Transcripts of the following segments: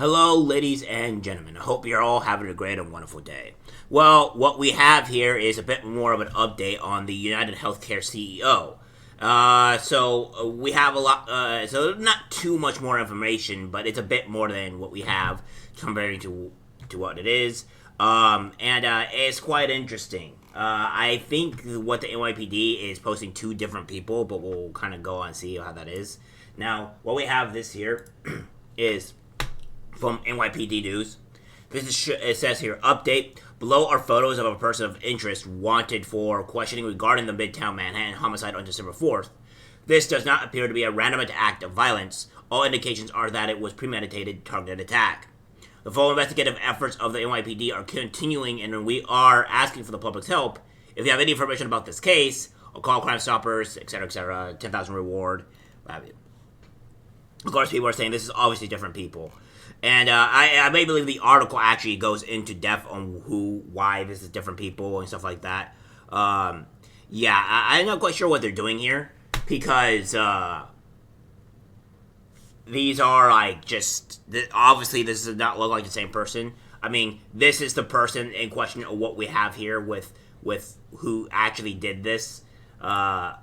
Hello, ladies and gentlemen. I hope you're all having a great and wonderful day. Well, what we have here is a bit more of an update on the United Healthcare CEO. We have a lot, so not too much more information, but it's a bit more than what we have comparing to what it is. It's quite interesting. I think what the NYPD is posting two different people, but we'll kind of go on and see how that is. Now, what we have this here is from NYPD News. It says here, update. Below are photos of a person of interest wanted for questioning regarding the Midtown Manhattan homicide on December 4th. This does not appear to be a random act of violence. All indications are that it was premeditated, targeted attack. The full investigative efforts of the NYPD are continuing, and we are asking for the public's help. If you have any information about this case, or call Crime Stoppers, etc., 10,000 reward. Of course, people are saying this is obviously different people. And I may believe the article actually goes into depth on why this is different people and stuff like that. I'm not quite sure what they're doing here because these are obviously this does not look like the same person. I mean, this is the person in question of what we have here with who actually did this. And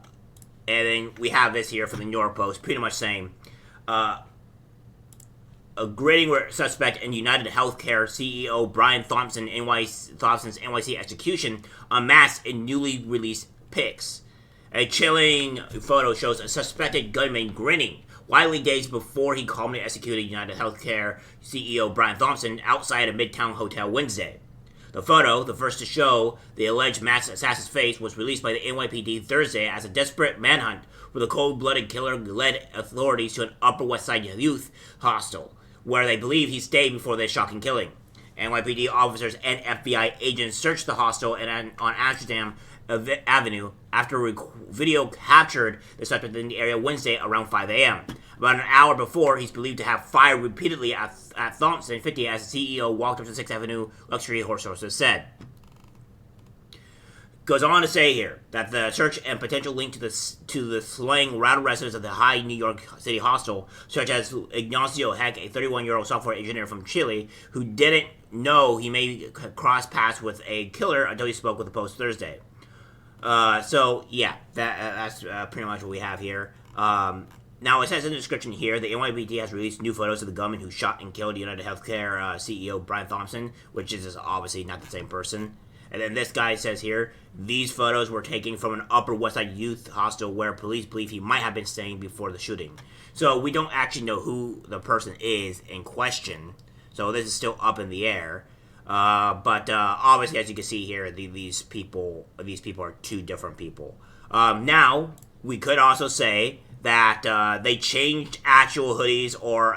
then we have this here from the New York Post, pretty much saying, a grading suspect in UnitedHealthcare CEO Brian Thompson's NYC execution unmasked in newly released pics. A chilling photo shows a suspected gunman grinning widely days before he calmly executed UnitedHealthcare CEO Brian Thompson outside a Midtown hotel Wednesday. The photo, the first to show the alleged masked assassin's face, was released by the NYPD Thursday as a desperate manhunt where the cold-blooded killer led authorities to an Upper West Side youth hostel, where they believe he stayed before the shocking killing. NYPD officers and FBI agents searched the hostel on Amsterdam Avenue after video captured the suspect in the area Wednesday around 5 a.m. About an hour before, he's believed to have fired repeatedly at Thompson, 50, as the CEO walked up to 6th Avenue luxury, horse sources said. Goes on to say here that the search and potential link to the slaying routed residents of the high New York City hostel, such as Ignacio Heck, a 31-year-old software engineer from Chile, who didn't know he may cross paths with a killer until he spoke with the Post Thursday. That's pretty much what we have here. Now, it says in the description here, the NYPD has released new photos of the gunman who shot and killed UnitedHealthcare CEO Brian Thompson, which is obviously not the same person. And then this guy says here, these photos were taken from an Upper West Side youth hostel where police believe he might have been staying before the shooting. So we don't actually know who the person is in question. So this is still up in the air. But obviously, as you can see here, these people are two different people. Now, we could also say that they changed actual hoodies or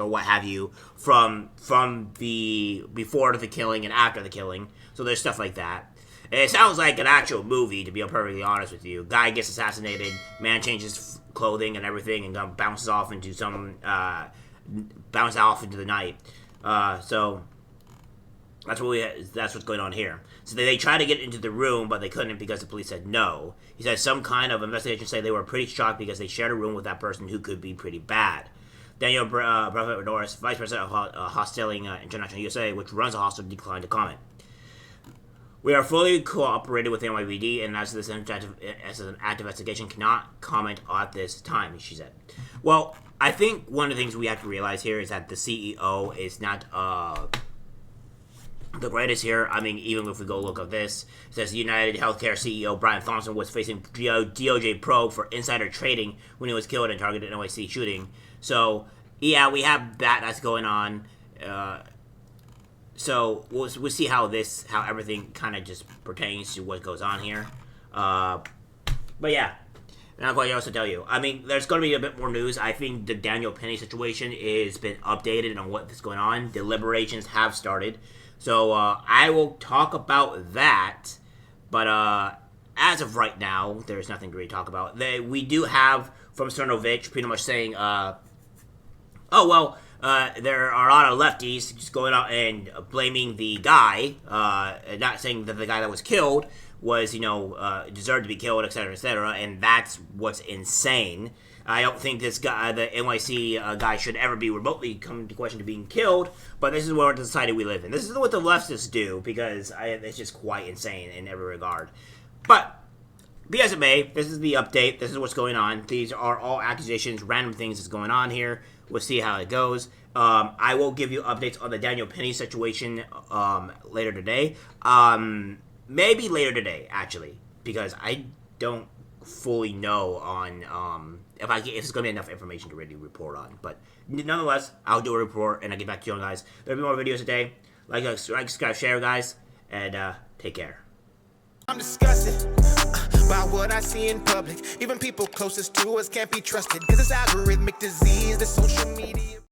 what have you from the before the killing and after the killing. So there's stuff like that. It sounds like an actual movie, to be perfectly honest with you. Guy gets assassinated, man changes clothing and everything, and bounces off into the night. So that's what's going on here. So they tried to get into the room, but they couldn't because the police said no. He said some kind of investigation say they were pretty shocked because they shared a room with that person who could be pretty bad. Daniel Norris, Vice President of Hosteling International USA, which runs the hostel, declined to comment. We are fully cooperating with the NYPD, and as an active investigation, cannot comment at this time, she said. Well, I think one of the things we have to realize here is that the CEO is not the greatest here. I mean, even if we go look at this, it says UnitedHealthcare CEO Brian Thompson was facing DOJ probe for insider trading when he was killed in targeted NYC shooting. So, yeah, we have that's going on. So we'll see how everything kind of just pertains to what goes on here. But yeah, not quite else to tell you. I mean, there's going to be a bit more news. I think the Daniel Penny situation has been updated on what's going on. Deliberations have started. So I will talk about that. But as of right now, there's nothing to really talk about. We do have from Cernovich pretty much saying, there are a lot of lefties just going out and blaming the guy, not saying that the guy that was killed was, deserved to be killed, etc., etc., and that's what's insane. I don't think this guy, the NYC guy, should ever be remotely come to question to being killed, but this is what the society we live in. This is what the leftists do, because it's just quite insane in every regard. But, be as it may, this is the update. This is what's going on. These are all accusations, random things that's going on here. We'll see how it goes. I will give you updates on the Daniel Penny situation later today. Maybe later today, actually, because I don't fully know on if it's going to be enough information to really report on. But nonetheless, I'll do a report and I'll get back to you guys. There'll be more videos today. Like, subscribe, share, guys, and take care. I'm disgusted by what I see in public. Even people closest to us can't be trusted, because it's algorithmic disease, the social media.